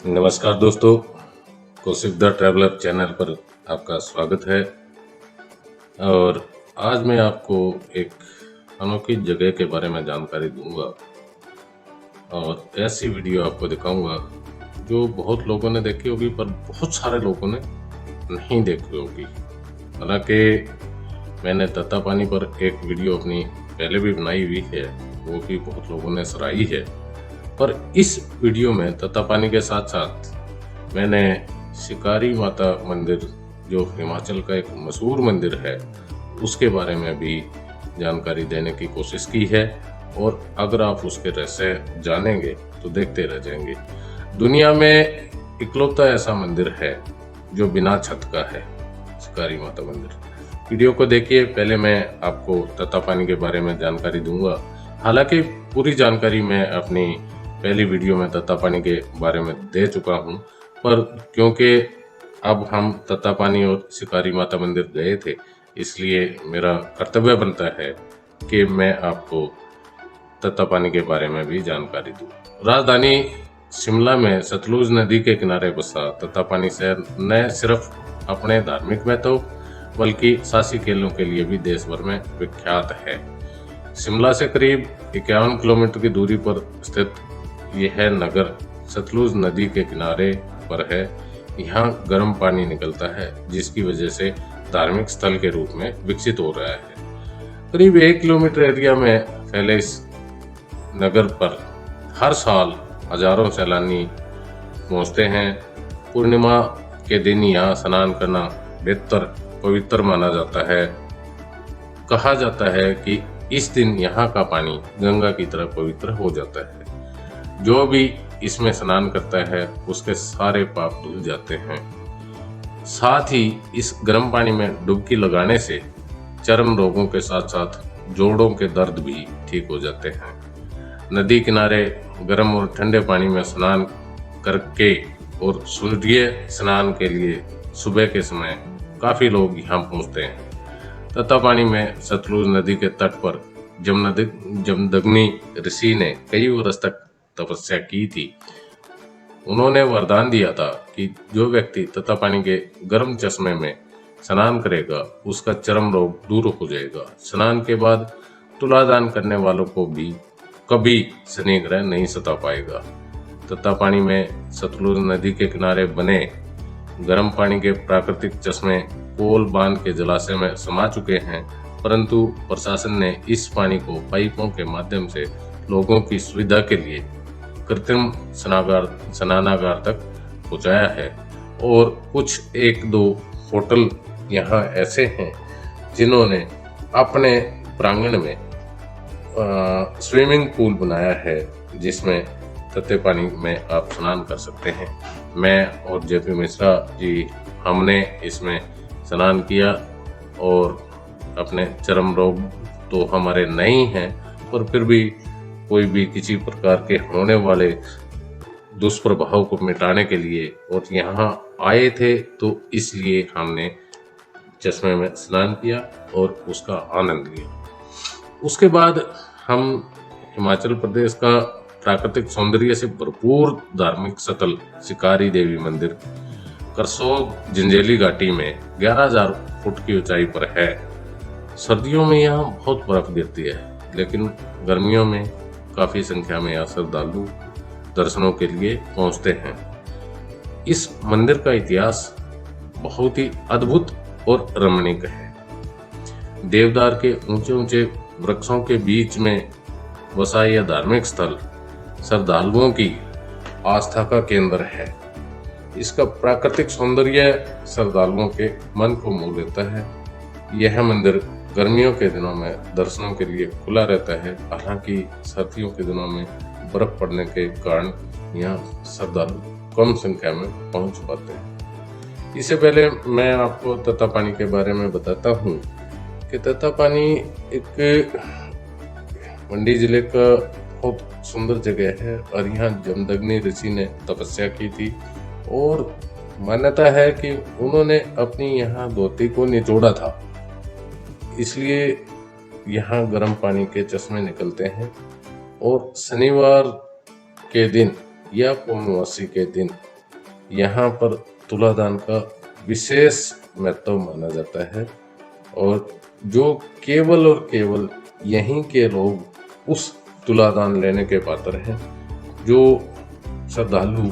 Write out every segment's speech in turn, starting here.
नमस्कार दोस्तों, Kaushik the traveller channel पर आपका स्वागत है। और आज मैं आपको एक अनोखी जगह के बारे में जानकारी दूंगा और ऐसी वीडियो आपको दिखाऊंगा जो बहुत लोगों ने देखी होगी पर बहुत सारे लोगों ने नहीं देखी होगी। हालांकि मैंने तत्तापानी पर एक वीडियो अपनी पहले भी बनाई हुई है, वो भी बहुत लोगों ने सराही है। पर इस वीडियो में तत्तापानी के साथ साथ मैंने शिकारी माता मंदिर, जो हिमाचल का एक मशहूर मंदिर है, उसके बारे में भी जानकारी देने की कोशिश की है। और अगर आप उसके रहस्य जानेंगे तो देखते रह जाएंगे। दुनिया में इकलौता ऐसा मंदिर है जो बिना छत का है, शिकारी माता मंदिर। वीडियो को देखिए। पहले मैं आपको तत्तापानी के बारे में जानकारी दूंगा। हालांकि पूरी जानकारी मैं अपनी पहली वीडियो में तत्तापानी के बारे में दे चुका हूं, पर क्योंकि अब हम तत्तापानी और शिकारी माता मंदिर गए थे, इसलिए मेरा कर्तव्य बनता है कि मैं आपको तत्तापानी के बारे में भी जानकारी दूं। राजधानी शिमला में सतलुज नदी के किनारे बसा तत्तापानी शहर न सिर्फ अपने धार्मिक महत्व बल्कि साहसी खेलों के लिए भी देश भर में विख्यात है। शिमला से करीब 51 किलोमीटर की दूरी पर स्थित यह नगर सतलुज नदी के किनारे पर है। यहाँ गर्म पानी निकलता है, जिसकी वजह से धार्मिक स्थल के रूप में विकसित हो रहा है। करीब 1 किलोमीटर एरिया में फैले इस नगर पर हर साल हजारों सैलानी पहुँचते हैं। पूर्णिमा के दिन यहाँ स्नान करना बेहतर पवित्र माना जाता है। कहा जाता है कि इस दिन यहाँ का पानी गंगा की तरह पवित्र हो जाता है। जो भी इसमें स्नान करता है उसके सारे पाप धुल जाते हैं। साथ ही इस गर्म पानी में डुबकी लगाने से चर्म रोगों के साथ साथ जोड़ों के दर्द भी ठीक हो जाते हैं। नदी किनारे गर्म और ठंडे पानी में स्नान करके और सूर्य स्नान के लिए सुबह के समय काफी लोग यहाँ पहुँचते हैं। तत्तापानी में सतलुज नदी के तट पर जमदग्नि ऋषि ने कई वर्ष तक तपस्या की थी। उन्होंने वरदान दिया था कि जो व्यक्ति तत्तापानी के गर्म चश्मे में स्नान करेगा उसका चर्म रोग दूर हो जाएगा। स्नान के बाद तुलादान करने वालों को भी कभी शनि ग्रह नहीं सता पाएगा। तत्तापानी में सतलुज नदी के किनारे बने गर्म पानी के प्राकृतिक चश्मे कोल बांध के जलाशय में समा चुके हैं, परंतु प्रशासन ने इस पानी को पाइपों के माध्यम से लोगों की सुविधा के लिए कृत्रिम स्नानागार तक पहुंचाया है। और कुछ 1-2 होटल यहाँ ऐसे हैं जिन्होंने अपने प्रांगण में स्विमिंग पूल बनाया है, जिसमें तत्ते पानी में आप स्नान कर सकते हैं। मैं और जेपी मिश्रा जी, हमने इसमें स्नान किया और अपने चर्म रोग तो हमारे नहीं हैं, पर फिर भी कोई भी किसी प्रकार के होने वाले दुष्प्रभाव को मिटाने के लिए और यहाँ आए थे, तो इसलिए हमने चश्मे में स्नान किया और उसका आनंद लिया। उसके बाद हम हिमाचल प्रदेश का प्राकृतिक सौंदर्य से भरपूर धार्मिक स्थल शिकारी देवी मंदिर करसोग जंजेली घाटी में 11,000 फुट की ऊंचाई पर है। सर्दियों में यहाँ बहुत बर्फ गिरती है, लेकिन गर्मियों में काफी संख्या में यहाँ श्रद्धालु दर्शनों के लिए पहुंचते हैं। इस मंदिर का इतिहास बहुत ही अद्भुत और रमणीक है। देवदार के ऊंचे ऊंचे वृक्षों के बीच में बसा यह धार्मिक स्थल श्रद्धालुओं की आस्था का केंद्र है। इसका प्राकृतिक सौंदर्य श्रद्धालुओं के मन को मोह लेता है। यह मंदिर गर्मियों के दिनों में दर्शनों के लिए खुला रहता है, हालांकि सर्दियों के दिनों में बर्फ पड़ने के कारण यहाँ श्रद्धालु कम संख्या में पहुंच पाते हैं। इससे पहले मैं आपको तत्तापानी के बारे में बताता हूँ कि तत्तापानी एक मंडी जिले का बहुत सुंदर जगह है और यहाँ जमदग्नि ऋषि ने तपस्या की थी और मान्यता है कि उन्होंने अपनी यहाँ धोती को निचोड़ा था, इसलिए यहाँ गर्म पानी के चश्मे निकलते हैं। और शनिवार के दिन या पूर्णमासी के दिन यहाँ पर तुलादान का विशेष महत्व माना जाता है और जो केवल और केवल यहीं के लोग उस तुलादान लेने के पात्र हैं। जो श्रद्धालु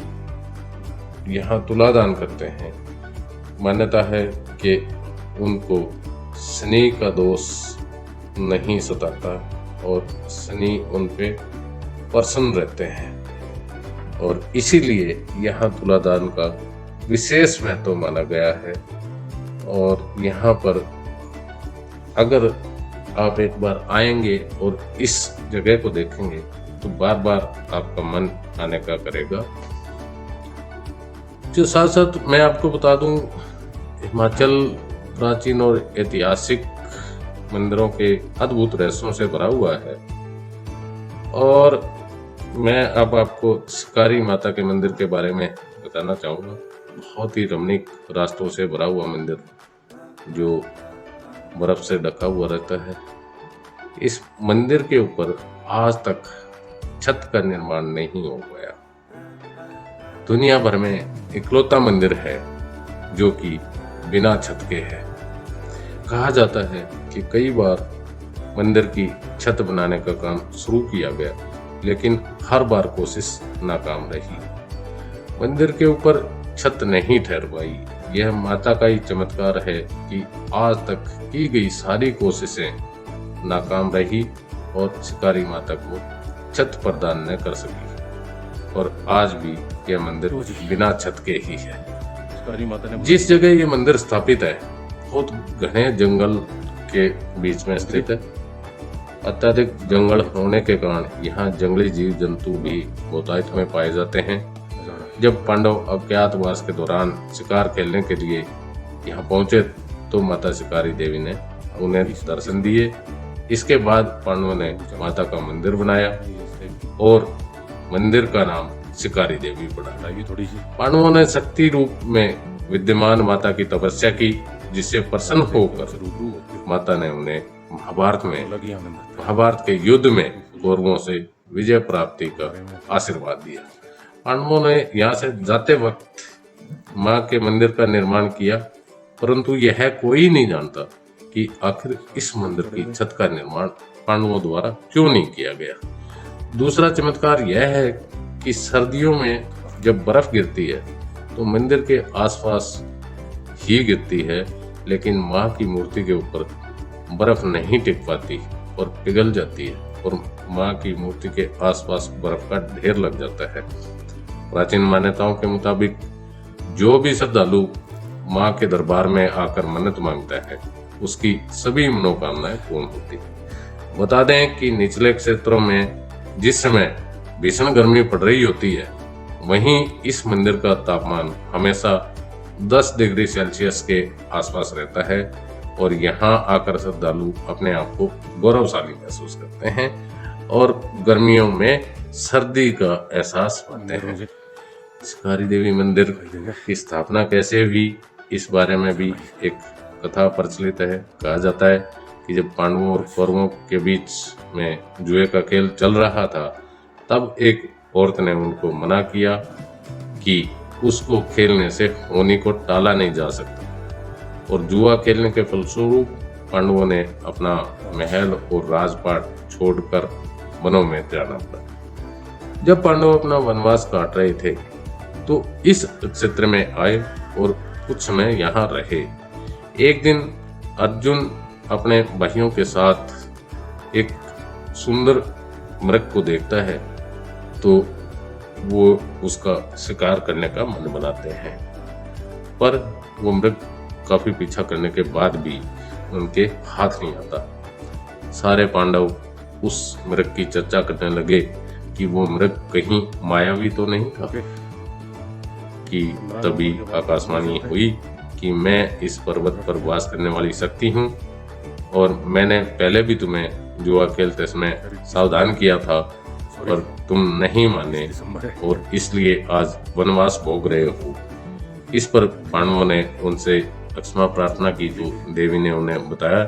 यहाँ तुलादान करते हैं, मान्यता है कि उनको शनि का दोष नहीं सताता और शनि उन पे प्रसन्न रहते हैं और इसीलिए यहाँ तुलादान का विशेष महत्व माना गया है। और यहाँ पर अगर आप एक बार आएंगे और इस जगह को देखेंगे तो बार बार आपका मन आने का करेगा। जो साथ साथ मैं आपको बता दूं, हिमाचल प्राचीन और ऐतिहासिक मंदिरों के अद्भुत रहस्यों से भरा हुआ है। और मैं अब आपको शिकारी माता के मंदिर के बारे में बताना चाहूँगा। बहुत ही रमणीक रास्तों से भरा हुआ मंदिर जो बर्फ से ढका हुआ रहता है। इस मंदिर के ऊपर आज तक छत का निर्माण नहीं हो गया। दुनिया भर में इकलौता मंदिर है जो कि बिना छत के है। कहा जाता है कि कई बार मंदिर की छत बनाने का काम शुरू किया गया, लेकिन हर बार कोशिश नाकाम रही। मंदिर के ऊपर छत नहीं ठहर पाई। यह माता का ही चमत्कार है कि आज तक की गई सारी कोशिशें नाकाम रही और शिकारी माता को छत प्रदान न कर सकी और आज भी यह मंदिर बिना छत के ही है। शिकारी माता ने जिस जगह ये मंदिर स्थापित है बहुत घने जंगल के बीच में स्थित है। अत्यधिक जंगल होने के कारण यहाँ जंगली जीव जंतु भी बहुतायत में पाए जाते हैं। जब पांडव अज्ञातवास के दौरान शिकार खेलने के लिए यहाँ पहुंचे तो माता शिकारी देवी ने उन्हें दर्शन दिए। इसके बाद पांडवों ने माता का मंदिर बनाया और मंदिर का नाम शिकारी देवी पड़ा। पांडवों ने शक्ति रूप में विद्यमान माता की तपस्या की, जिससे प्रसन्न होकर माता ने उन्हें महाभारत के युद्ध में कौरवों से विजय प्राप्ति का आशीर्वाद दिया। पांडवों ने यहाँ से जाते वक्त माँ के मंदिर का निर्माण किया, परंतु यह कोई नहीं जानता कि आखिर इस मंदिर की छत का निर्माण पांडवों द्वारा क्यों नहीं किया गया। दूसरा चमत्कार यह है कि सर्दियों में जब बर्फ गिरती है तो मंदिर के आसपास ही गिरती है, लेकिन माँ की मूर्ति के ऊपर बर्फ नहीं टिक पाती और पिघल जाती है और माँ की मूर्ति के आसपास बर्फ का ढेर लग जाता है। प्राचीन मान्यताओं के मुताबिक जो भी श्रद्धालु माँ के दरबार में आकर मन्नत मांगता है उसकी सभी मनोकामनाएं पूर्ण होती है। बता दें कि निचले क्षेत्रों में जिस समय भीषण गर्मी पड़ रही होती है, वहीं इस मंदिर का तापमान हमेशा 10 डिग्री सेल्सियस के आसपास रहता है और यहाँ आकर श्रद्धालु अपने आप को गौरवशाली महसूस करते हैं और गर्मियों में सर्दी का एहसास पाते हैं। शिकारी देवी मंदिर की स्थापना कैसे हुई, इस बारे में भी एक कथा प्रचलित है। कहा जाता है कि जब पांडवों और कौरवों के बीच में जुए का खेल चल रहा था, तब एक औरत ने उनको मना किया कि उसको खेलने से होनी को टाला नहीं जा सकता और जुआ खेलने के फलस्वरूप पांडवों ने अपना महल और राजपाट छोड़कर वनों में जाना पड़ा। जब पांडव अपना वनवास काट रहे थे तो इस क्षेत्र में आए और कुछ समय यहाँ रहे। एक दिन अर्जुन अपने भाइयों के साथ एक सुंदर मृग को देखता है तो वो उसका शिकार करने का मन बनाते हैं, पर वो मृग काफी पीछा करने के बाद भी उनके हाथ नहीं आता। सारे पांडव उस मृग की चर्चा करने लगे कि वो मृग कहीं मायावी तो नहीं था। कि तभी आकाशवाणी हुई कि मैं इस पर्वत पर वास करने वाली शक्ति हूँ और मैंने पहले भी तुम्हें जुआ खेलते समय सावधान किया था, पर तुम नहीं माने और इसलिए आज वनवास भोग रहे हो। इस पर पांडवों ने उनसे क्षमा प्रार्थना की तो देवी ने उन्हें बताया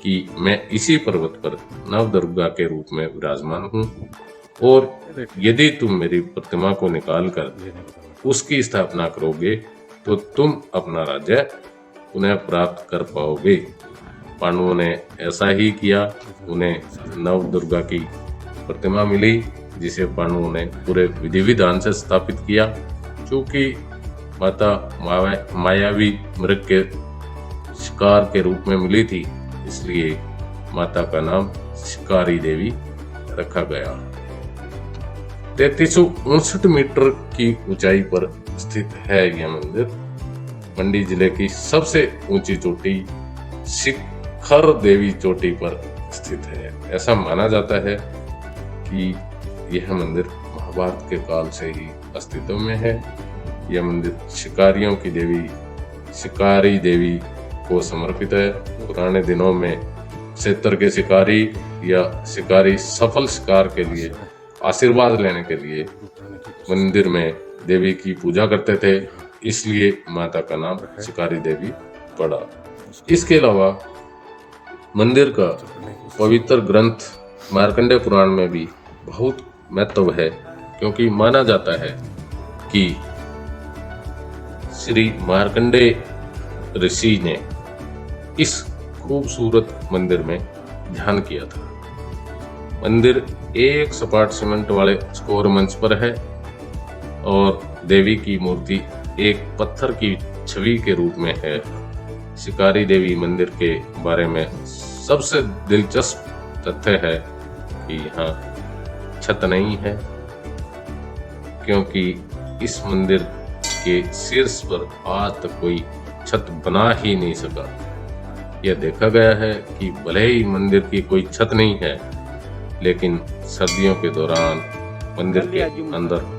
कि मैं इसी पर्वत पर नवदुर्गा के रूप में विराजमान हूँ और यदि तुम मेरी प्रतिमा को निकाल कर उसकी स्थापना करोगे तो तुम अपना राज्य पुनः प्राप्त कर पाओगे। पांडवों ने ऐसा ही किया। उन्हें नव दुर्गा की प्रतिमा मिली, जिसे पांडवों ने पूरे विधि विधान से स्थापित किया। चूंकि माता मायावी मृग के शिकार के रूप में मिली थी, इसलिए माता का नाम शिकारी देवी रखा गया। 3359 मीटर की ऊंचाई पर स्थित है यह मंदिर। मंडी जिले की सबसे ऊंची चोटी शिखर देवी चोटी पर स्थित है। ऐसा माना जाता है कि यह मंदिर महाभारत के काल से ही अस्तित्व में है। यह मंदिर शिकारियों की देवी शिकारी देवी को समर्पित है। पुराने दिनों में क्षेत्र के शिकारी या शिकारी सफल शिकार के लिए आशीर्वाद लेने के लिए मंदिर में देवी की पूजा करते थे, इसलिए माता का नाम शिकारी देवी पड़ा। इसके अलावा मंदिर का पवित्र ग्रंथ मार्कंडेय पुराण में भी बहुत महत्व है, क्योंकि माना जाता है कि श्री मार्कंडेय ऋषि ने इस खूबसूरत मंदिर में ध्यान किया था। मंदिर एक सपाट सीमेंट वाले चौकोर मंच पर है और देवी की मूर्ति एक पत्थर की छवि के रूप में है। शिकारी देवी मंदिर के बारे में सबसे दिलचस्प तथ्य है कि यहाँ छत नहीं है, क्योंकि इस मंदिर के शीर्ष पर आज तक कोई छत बना ही नहीं सका। यह देखा गया है कि भले ही मंदिर की कोई छत नहीं है, लेकिन सर्दियों के दौरान मंदिर के अंदर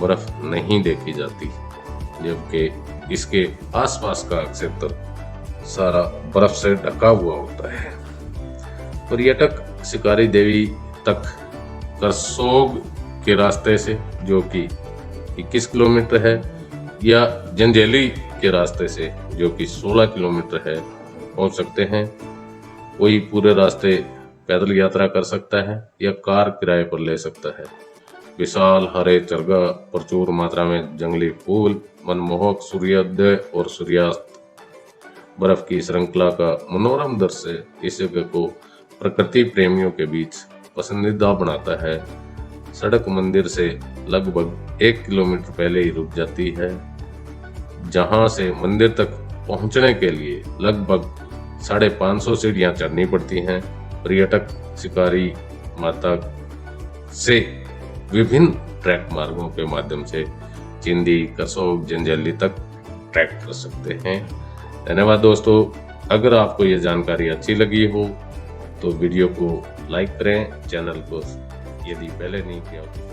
बर्फ नहीं देखी जाती, जबकि इसके आसपास का क्षेत्र सारा बर्फ से ढका हुआ होता है। पर्यटक शिकारी देवी तक करसोग के रास्ते से, जो कि 21 किलोमीटर है, या जंजेली के रास्ते से, जो कि 16 किलोमीटर है, पहुंच सकते हैं। कोई पूरे रास्ते पैदल यात्रा कर सकता है या कार किराए पर ले सकता है। विशाल हरे चरगा, प्रचुर मात्रा में जंगली फूल, मनमोहक सूर्योदय और सूर्यास्त, बर्फ की श्रृंखला का मनोरम दृश्य इस जगह को प्रकृति प्रेमियों के बीच पसंदीदा बनाता है। सड़क मंदिर से लगभग 1 किलोमीटर पहले ही रुक जाती है, जहां से मंदिर तक पहुंचने के लिए लगभग 550 सीढ़ियां चढ़नी पड़ती हैं। पर्यटक शिकारी माता से विभिन्न ट्रैक मार्गों के माध्यम से चिंदी, करसोग, जंजैली तक ट्रैक कर सकते हैं। धन्यवाद दोस्तों। अगर आपको ये जानकारी अच्छी लगी हो तो वीडियो को लाइक करें, चैनल को यदि पहले नहीं किया हो